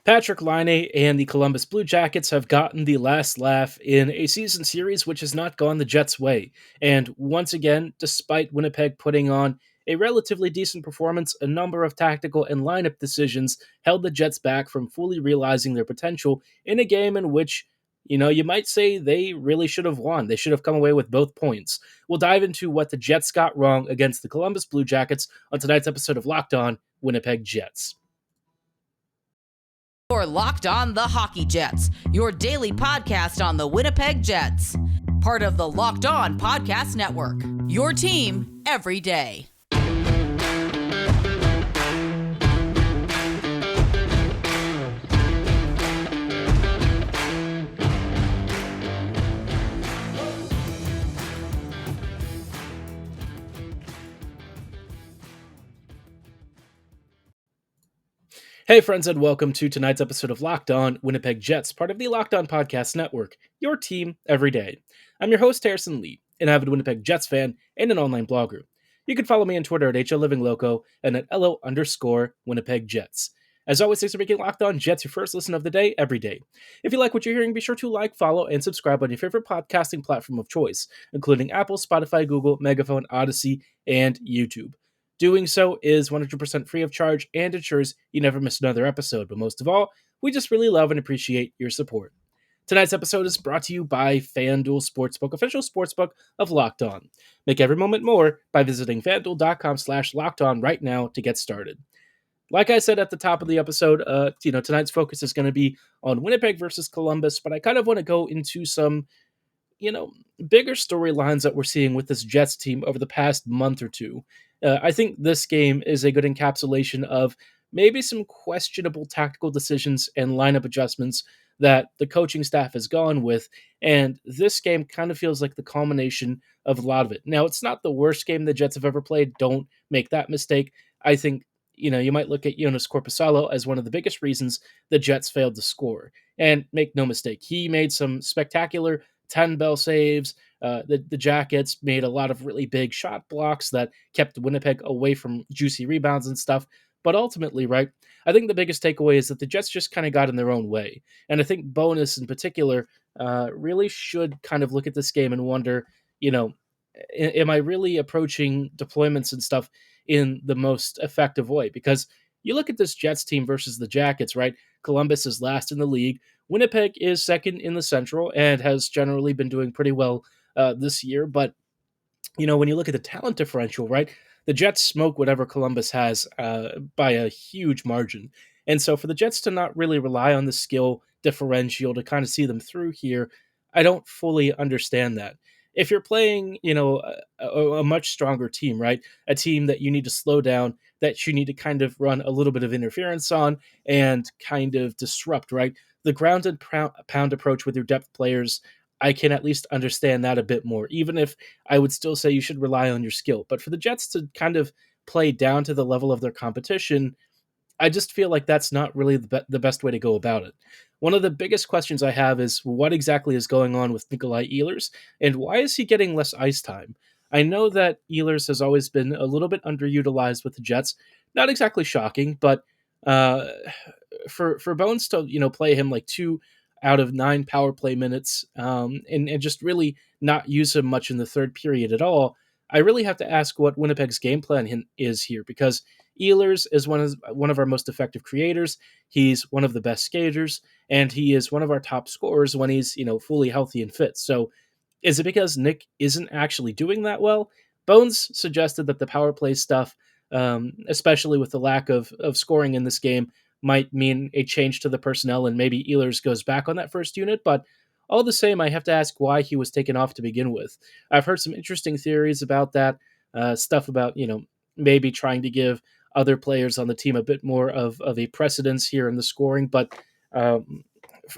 Patrick Laine and the Columbus Blue Jackets have gotten the last laugh in a season series which has not gone the Jets' way. And once again, despite Winnipeg putting on a relatively decent performance, a number of tactical and lineup decisions held the Jets back from fully realizing their potential in a game in which, you might say they really should have won. They should have come away with both points. We'll dive into what the Jets got wrong against the Columbus Blue Jackets on tonight's episode of Locked On Winnipeg Jets. You're Locked On the Hockey Jets, your daily podcast on the Winnipeg Jets. Part of the Locked On Podcast Network, your team every day. Hey friends, and welcome to tonight's episode of Locked On Winnipeg Jets, part of the Locked On Podcast Network, your team every day. I'm your host, Harrison Lee, an avid Winnipeg Jets fan and an online blogger. You can follow me on Twitter at HLLivingLoco and at LO_Winnipeg Jets. As always, thanks for making Locked On Jets your first listen of the day every day. If you like what you're hearing, be sure to like, follow, and subscribe on your favorite podcasting platform of choice, including Apple, Spotify, Google, Megaphone, Odyssey, and YouTube. Doing so is 100% free of charge and ensures you never miss another episode. But most of all, we just really love and appreciate your support. Tonight's episode is brought to you by FanDuel Sportsbook, official sportsbook of Locked On. Make every moment more by visiting FanDuel.com/LockedOn right now to get started. Like I said at the top of the episode, tonight's focus is going to be on Winnipeg versus Columbus, but I kind of want to go into some bigger storylines that we're seeing with this Jets team over the past month or two. I think this game is a good encapsulation of maybe some questionable tactical decisions and lineup adjustments that the coaching staff has gone with, and this game kind of feels like the culmination of a lot of it. Now, it's not the worst game the Jets have ever played. Don't make that mistake. I think, you might look at Jonas Korpisalo as one of the biggest reasons the Jets failed to score. And make no mistake, he made some spectacular 10-bell saves. The Jackets made a lot of really big shot blocks that kept Winnipeg away from juicy rebounds and stuff. But ultimately, right, I think the biggest takeaway is that the Jets just kind of got in their own way. And I think Bonus in particular really should kind of look at this game and wonder, am I really approaching deployments and stuff in the most effective way? Because you look at this Jets team versus the Jackets, right? Columbus is last in the league. Winnipeg is second in the Central and has generally been doing pretty well this year. But, when you look at the talent differential, right, the Jets smoke whatever Columbus has by a huge margin. And so for the Jets to not really rely on the skill differential to kind of see them through here, I don't fully understand that. If you're playing, a much stronger team, right, a team that you need to slow down, that you need to kind of run a little bit of interference on and kind of disrupt, right? The ground and pound approach with your depth players, I can at least understand that a bit more, even if I would still say you should rely on your skill. But for the Jets to kind of play down to the level of their competition, I just feel like that's not really the best way to go about it. One of the biggest questions I have is what exactly is going on with Nik Ehlers, and why is he getting less ice time? I know that Ehlers has always been a little bit underutilized with the Jets. Not exactly shocking, but for Bones to play him like 2 out of 9 power play minutes and just really not use him much in the third period at all, I really have to ask what Winnipeg's game plan is here, because Ehlers is one of our most effective creators. He's one of the best skaters, and he is one of our top scorers when he's fully healthy and fit. So is it because Nik isn't actually doing that well? Bones suggested that the power play stuff, especially with the lack of scoring in this game, might mean a change to the personnel and maybe Ehlers goes back on that first unit. But all the same, I have to ask why he was taken off to begin with. I've heard some interesting theories about that, stuff about, maybe trying to give other players on the team a bit more of a precedence here in the scoring. But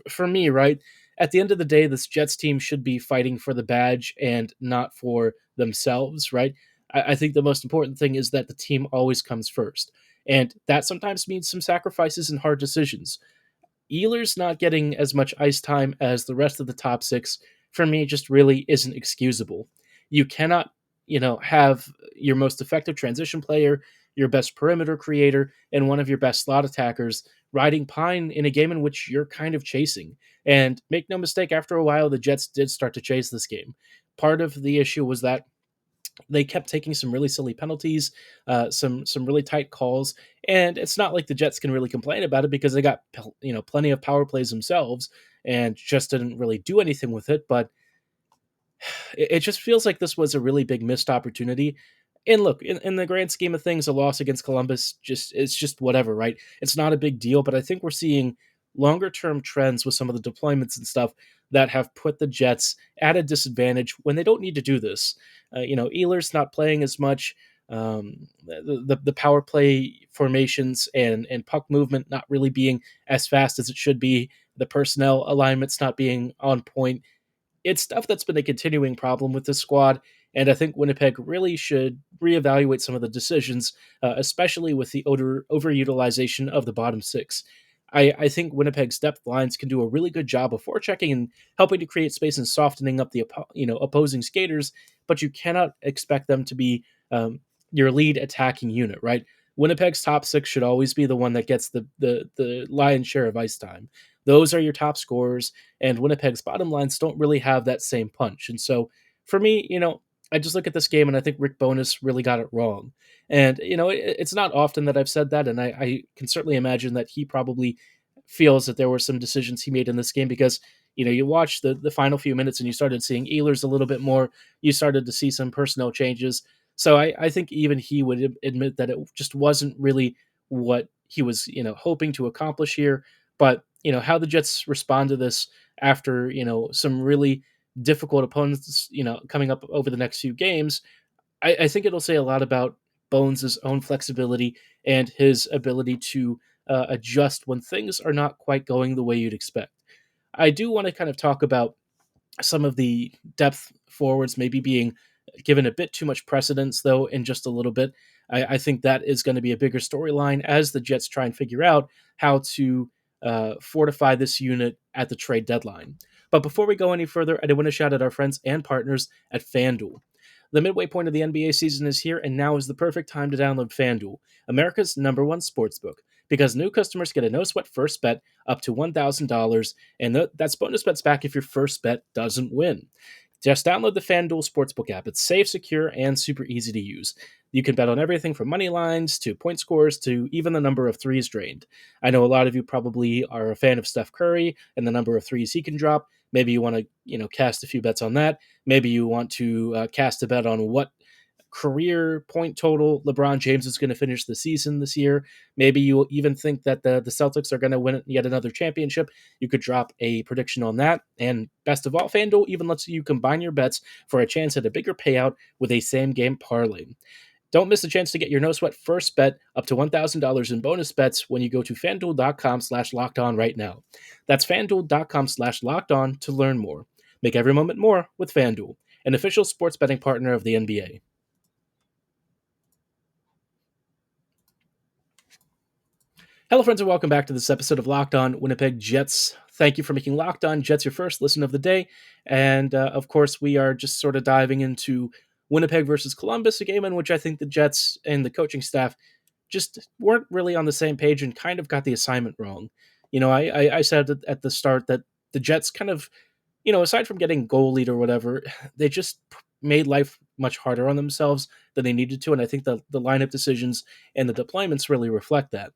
for me, right, at the end of the day, this Jets team should be fighting for the badge and not for themselves, right? I think the most important thing is that the team always comes first. And that sometimes means some sacrifices and hard decisions. Ehlers not getting as much ice time as the rest of the top six, for me, just really isn't excusable. You cannot, have your most effective transition player your best perimeter creator and one of your best slot attackers riding pine in a game in which you're kind of chasing. And make no mistake, after a while, the Jets did start to chase this game. Part of the issue was that they kept taking some really silly penalties, some really tight calls, and it's not like the Jets can really complain about it because they got plenty of power plays themselves and just didn't really do anything with it. But it just feels like this was a really big missed opportunity. And look, in the grand scheme of things, a loss against Columbus it's just whatever, right? It's not a big deal, but I think we're seeing longer term trends with some of the deployments and stuff that have put the Jets at a disadvantage when they don't need to do this. Ehlers not playing as much. The power play formations and puck movement not really being as fast as it should be. The personnel alignments not being on point. It's stuff that's been a continuing problem with this squad, and I think Winnipeg really should reevaluate some of the decisions, especially with the overutilization of the bottom six. I think Winnipeg's depth lines can do a really good job of forechecking and helping to create space and softening up the opposing skaters, but you cannot expect them to be your lead attacking unit, right? Winnipeg's top six should always be the one that gets the lion's share of ice time. Those are your top scorers, and Winnipeg's bottom lines don't really have that same punch. And so for me, I just look at this game and I think Rick Bowness really got it wrong. And, it's not often that I've said that, and I can certainly imagine that he probably feels that there were some decisions he made in this game because, you watch the final few minutes and you started seeing Ehlers a little bit more. You started to see some personnel changes. So I think even he would admit that it just wasn't really what he was, hoping to accomplish here. But, how the Jets respond to this after, some really difficult opponents, coming up over the next few games, I think it'll say a lot about Bones' own flexibility and his ability to adjust when things are not quite going the way you'd expect. I do want to kind of talk about some of the depth forwards maybe being given a bit too much precedence, though, in just a little bit. I think that is going to be a bigger storyline as the Jets try and figure out how to fortify this unit at the trade deadline. But before we go any further, I do want to shout out our friends and partners at FanDuel. The midway point of the NBA season is here, and now is the perfect time to download FanDuel, America's #1 sportsbook, because new customers get a no-sweat first bet up to $1,000, and that's bonus bets back if your first bet doesn't win. Just download the FanDuel Sportsbook app. It's safe, secure, and super easy to use. You can bet on everything from money lines to point scores to even the number of threes drained. I know a lot of you probably are a fan of Steph Curry and the number of threes he can drop. Maybe you want to, cast a few bets on that. Maybe you want to cast a bet on what career point total LeBron James is going to finish the season this year. Maybe you even think that the Celtics are going to win yet another championship. You could drop a prediction on that. And best of all, FanDuel even lets you combine your bets for a chance at a bigger payout with a same game parlay. Don't miss the chance to get your no sweat first bet up to $1,000 in bonus bets when you go to fanduel.com/lockedon right now. That's fanduel.com/lockedon to learn more. Make every moment more with FanDuel, an official sports betting partner of the NBA. Hello, friends, and welcome back to this episode of Locked On Winnipeg Jets. Thank you for making Locked On Jets your first listen of the day. And, of course, we are just sort of diving into Winnipeg versus Columbus, a game in which I think the Jets and the coaching staff just weren't really on the same page and kind of got the assignment wrong. I said at the start that the Jets kind of, aside from getting goal lead or whatever, they just made life much harder on themselves than they needed to. And I think the lineup decisions and the deployments really reflect that.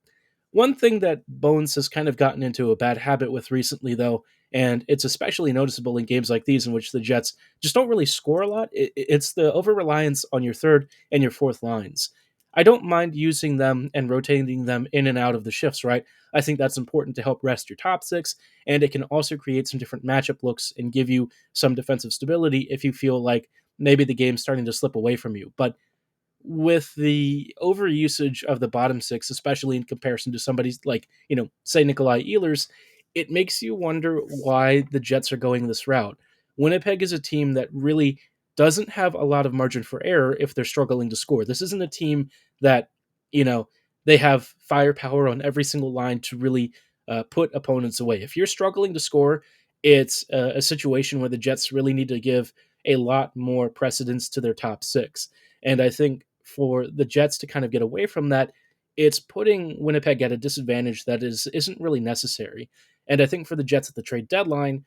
One thing that Bones has kind of gotten into a bad habit with recently, though, and it's especially noticeable in games like these in which the Jets just don't really score a lot, it's the over-reliance on your third and your fourth lines. I don't mind using them and rotating them in and out of the shifts, right? I think that's important to help rest your top six, and it can also create some different matchup looks and give you some defensive stability if you feel like maybe the game's starting to slip away from you. But with the overusage of the bottom six, especially in comparison to somebody like, say Nikolai Ehlers, it makes you wonder why the Jets are going this route. Winnipeg is a team that really doesn't have a lot of margin for error if they're struggling to score. This isn't a team that, they have firepower on every single line to really put opponents away. If you're struggling to score, it's a situation where the Jets really need to give a lot more precedence to their top six. And I think for the Jets to kind of get away from that, it's putting Winnipeg at a disadvantage that isn't really necessary. And I think for the Jets at the trade deadline,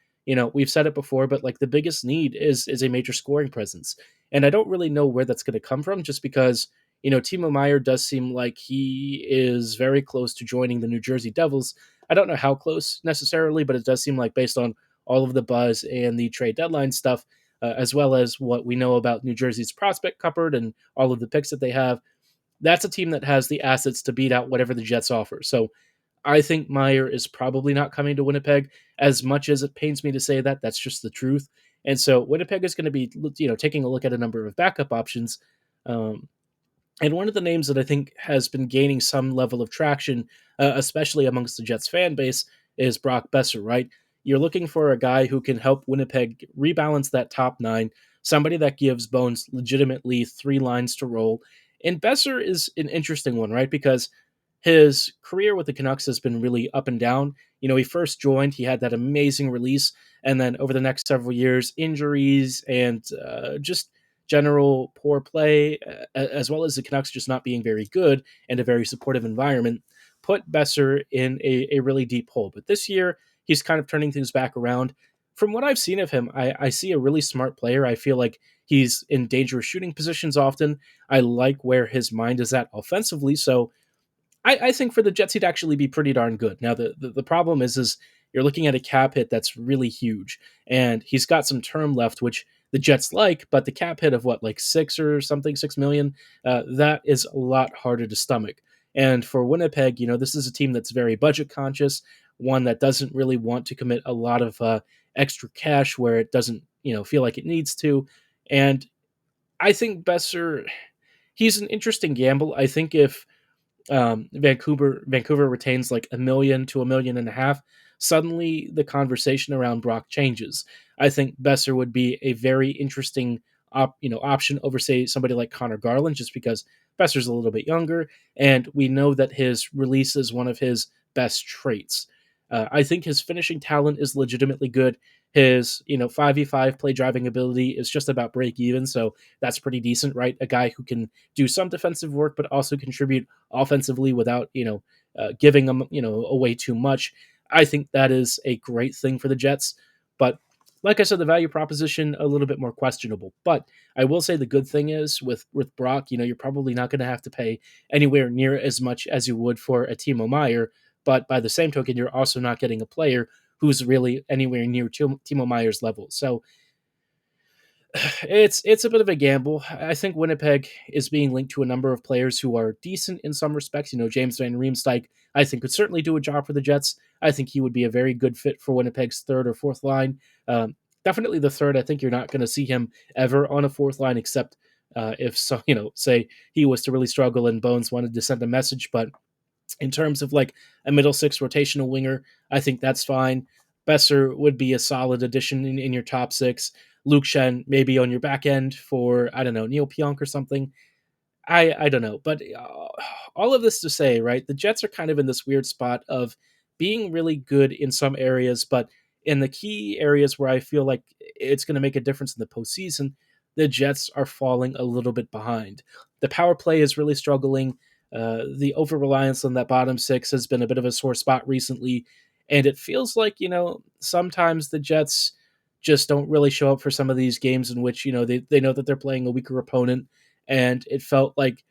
we've said it before, but like the biggest need is a major scoring presence. And I don't really know where that's going to come from, just because Timo Meyer does seem like he is very close to joining the New Jersey Devils. I don't know how close necessarily, but it does seem like, based on all of the buzz and the trade deadline stuff, as well as what we know about New Jersey's prospect cupboard and all of the picks that they have, that's a team that has the assets to beat out whatever the Jets offer. So I think Meyer is probably not coming to Winnipeg. As much as it pains me to say that, that's just the truth. And so Winnipeg is going to be, taking a look at a number of backup options. Um, and one of the names that I think has been gaining some level of traction, especially amongst the Jets fan base, is Brock Besser, right? You're looking for a guy who can help Winnipeg rebalance that top nine, somebody that gives Bones legitimately three lines to roll. And Besser is an interesting one, right? Because his career with the Canucks has been really up and down. He first joined, he had that amazing release, and then over the next several years, injuries and just general poor play, as well as the Canucks just not being very good and a very supportive environment, put Besser in a really deep hole. But this year, he's kind of turning things back around. From what I've seen of him, I see a really smart player. I feel like he's in dangerous shooting positions often. I like where his mind is at offensively. So I think for the Jets, he'd actually be pretty darn good. Now, the problem is you're looking at a cap hit that's really huge, and he's got some term left, which the Jets like, but the cap hit of what, like 6 million, that is a lot harder to stomach. And for Winnipeg, this is a team that's very budget conscious, one that doesn't really want to commit a lot of extra cash where it doesn't, feel like it needs to. And I think Besser, he's an interesting gamble. I think if Vancouver retains like 1 million to 1.5 million, suddenly the conversation around Brock changes. I think Besser would be a very interesting option over, say, somebody like Connor Garland, just because Besser's a little bit younger, and we know that his release is one of his best traits. I think his finishing talent is legitimately good. His 5v5 play driving ability is just about break even, so that's pretty decent, right? A guy who can do some defensive work but also contribute offensively without giving them away too much. I think that is a great thing for the Jets, but like I said, the value proposition a little bit more questionable. But I will say the good thing is with Brock, you're probably not going to have to pay anywhere near as much as you would for a Timo Meyer. But by the same token, you're also not getting a player who's really anywhere near Timo Meyer's level. So it's a bit of a gamble. I think Winnipeg is being linked to a number of players who are decent in some respects. James Van Riemsdyk, I think, could certainly do a job for the Jets. I think he would be a very good fit for Winnipeg's third or fourth line. Definitely the third. I think you're not going to see him ever on a fourth line, except if so, say he was to really struggle and Bones wanted to send a message. But in terms of like a middle six rotational winger, I think that's fine. Besser would be a solid addition in your top six. Luke Shen maybe on your back end for, I don't know, Neal Pionk or something. I don't know. But all of this to say, right, the Jets are kind of in this weird spot of being really good in some areas, but in the key areas where I feel like it's going to make a difference in the postseason, the Jets are falling a little bit behind. The power play is really struggling. The over reliance on that bottom six has been a bit of a sore spot recently. And it feels like, sometimes the Jets just don't really show up for some of these games in which, they know that they're playing a weaker opponent. And it felt like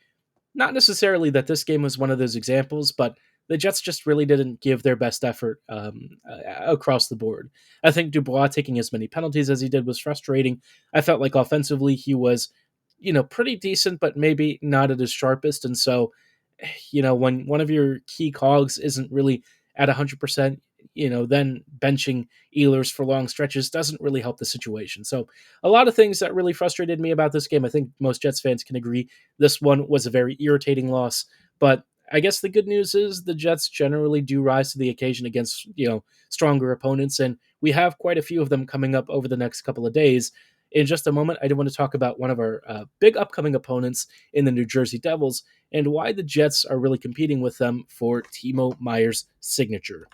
not necessarily that this game was one of those examples, but the Jets just really didn't give their best effort across the board. I think Dubois taking as many penalties as he did was frustrating. I felt like offensively he was, pretty decent, but maybe not at his sharpest. And so, when one of your key cogs isn't really at 100%, then benching Ehlers for long stretches doesn't really help the situation. So a lot of things that really frustrated me about this game. I think most Jets fans can agree this one was a very irritating loss, but I guess the good news is the Jets generally do rise to the occasion against, stronger opponents, and we have quite a few of them coming up over the next couple of days. In just a moment, I do want to talk about one of our big upcoming opponents in the New Jersey Devils and why the Jets are really competing with them for Timo Meyer's signature.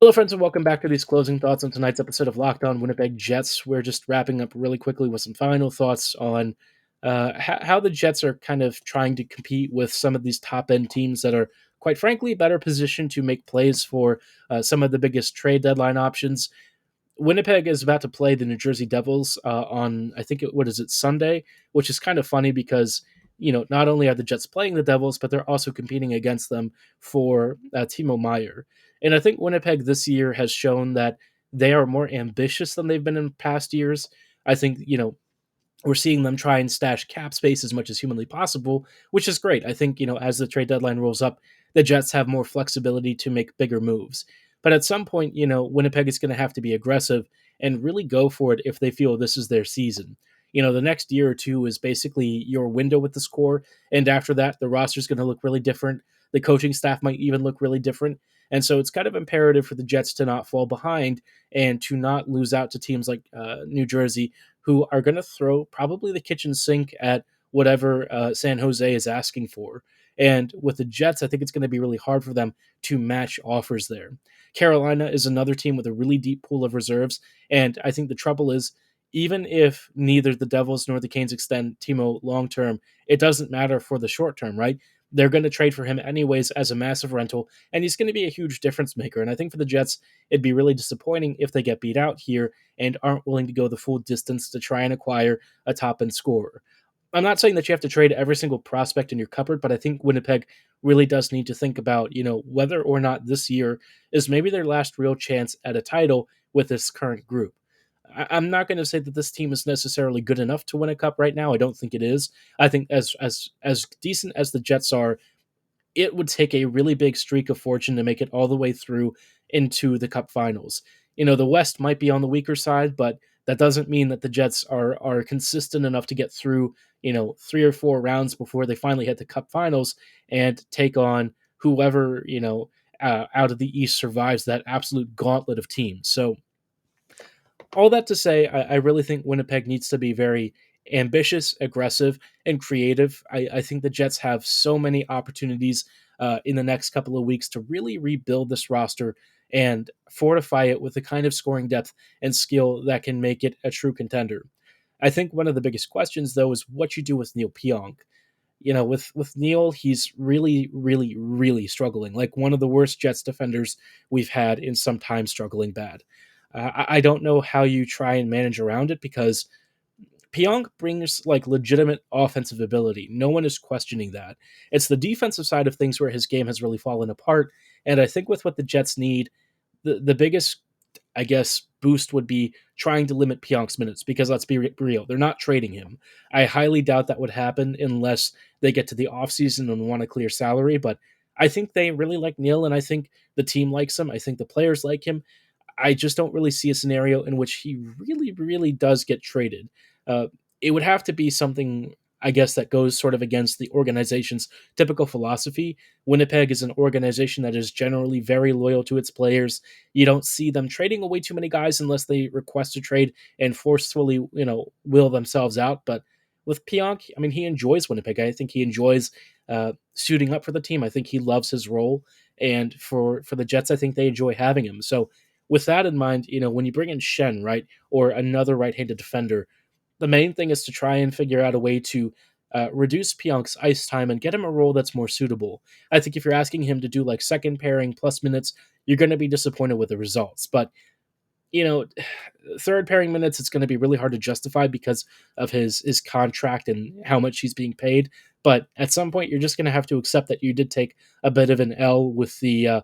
Hello, friends, and welcome back to these closing thoughts on tonight's episode of Locked On Winnipeg Jets. We're just wrapping up really quickly with some final thoughts on how the Jets are kind of trying to compete with some of these top end teams that are, quite frankly, better positioned to make plays for some of the biggest trade deadline options. Winnipeg is about to play the New Jersey Devils on, I think, what is it, Sunday, which is kind of funny because, not only are the Jets playing the Devils, but they're also competing against them for Timo Meyer. And I think Winnipeg this year has shown that they are more ambitious than they've been in past years. I think, we're seeing them try and stash cap space as much as humanly possible, which is great. I think, as the trade deadline rolls up, the Jets have more flexibility to make bigger moves. But at some point, Winnipeg is going to have to be aggressive and really go for it if they feel this is their season. The next year or two is basically your window with this core. And after that, the roster is going to look really different. The coaching staff might even look really different. And so it's kind of imperative for the Jets to not fall behind and to not lose out to teams like New Jersey, who are going to throw probably the kitchen sink at whatever San Jose is asking for. And with the Jets, I think it's going to be really hard for them to match offers there. Carolina is another team with a really deep pool of reserves. And I think the trouble is, even if neither the Devils nor the Canes extend Timo long term, it doesn't matter for the short term, right? They're going to trade for him anyways as a massive rental, and he's going to be a huge difference maker. And I think for the Jets, it'd be really disappointing if they get beat out here and aren't willing to go the full distance to try and acquire a top end scorer. I'm not saying that you have to trade every single prospect in your cupboard, but I think Winnipeg really does need to think about, whether or not this year is maybe their last real chance at a title with this current group. I'm not going to say that this team is necessarily good enough to win a cup right now. I don't think it is. I think as decent as the Jets are, it would take a really big streak of fortune to make it all the way through into the cup finals. The West might be on the weaker side, but that doesn't mean that the Jets are consistent enough to get through, 3 or 4 rounds before they finally hit the cup finals and take on whoever, out of the East survives that absolute gauntlet of teams. So all that to say, I really think Winnipeg needs to be very ambitious, aggressive, and creative. I think the Jets have so many opportunities in the next couple of weeks to really rebuild this roster and fortify it with the kind of scoring depth and skill that can make it a true contender. I think one of the biggest questions, though, is what you do with Neal Pionk. With Neal, he's really, really, really struggling. Like one of the worst Jets defenders we've had in some time, struggling bad. I don't know how you try and manage around it because Pionk brings like legitimate offensive ability. No one is questioning that. It's the defensive side of things where his game has really fallen apart. And I think with what the Jets need, the biggest, I guess, boost would be trying to limit Pionk's minutes because let's be real, they're not trading him. I highly doubt that would happen unless they get to the offseason and want a clear salary. But I think they really like Neal, and I think the team likes him. I think the players like him. I just don't really see a scenario in which he really, really does get traded. Uh, it would have to be something, I guess, that goes sort of against the organization's typical philosophy. Winnipeg is an organization that is generally very loyal to its players. You don't see them trading away too many guys unless they request a trade and forcefully, will themselves out. But with Pionk, I mean, he enjoys Winnipeg. I think he enjoys suiting up for the team. I think he loves his role. And for the Jets, I think they enjoy having him. So with that in mind, when you bring in Shen, right, or another right-handed defender, the main thing is to try and figure out a way to reduce Pionk's ice time and get him a role that's more suitable. I think if you're asking him to do like second pairing plus minutes, you're going to be disappointed with the results. But you know, third pairing minutes, it's going to be really hard to justify because of his contract and how much he's being paid. But at some point, you're just going to have to accept that you did take a bit of an L with the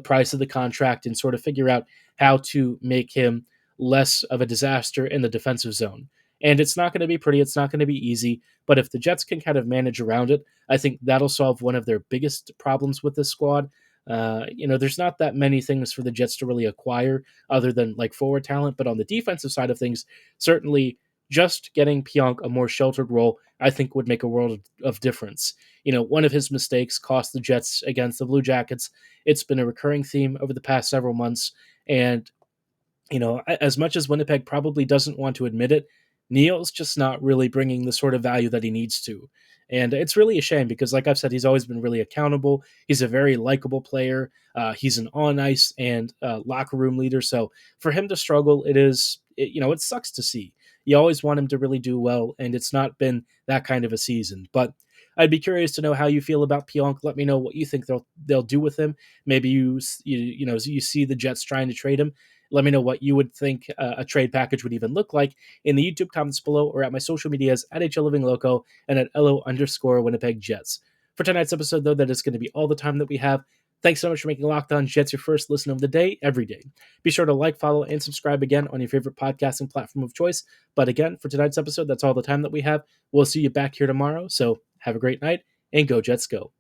price of the contract and sort of figure out how to make him less of a disaster in the defensive zone. And it's not going to be pretty. It's not going to be easy. But if the Jets can kind of manage around it, I think that'll solve one of their biggest problems with this squad. There's not that many things for the Jets to really acquire other than like forward talent. But on the defensive side of things, certainly just getting Pionk a more sheltered role, I think would make a world of difference. One of his mistakes cost the Jets against the Blue Jackets. It's been a recurring theme over the past several months. And, as much as Winnipeg probably doesn't want to admit it, Neal's just not really bringing the sort of value that he needs to. And it's really a shame because, like I've said, he's always been really accountable. He's a very likable player. He's an on ice and locker room leader. So for him to struggle, it sucks to see. You always want him to really do well, and it's not been that kind of a season. But I'd be curious to know how you feel about Pionk. Let me know what you think they'll do with him. Maybe you see the Jets trying to trade him. Let me know what you would think a trade package would even look like in the YouTube comments below or at my social medias at HLLivingLoco and at LO_Winnipeg Jets. For tonight's episode, though, that is going to be all the time that we have. Thanks so much for making Locked On Jets your first listen of the day every day. Be sure to like, follow, and subscribe again on your favorite podcasting platform of choice. But again, for tonight's episode, that's all the time that we have. We'll see you back here tomorrow. So have a great night and go Jets go.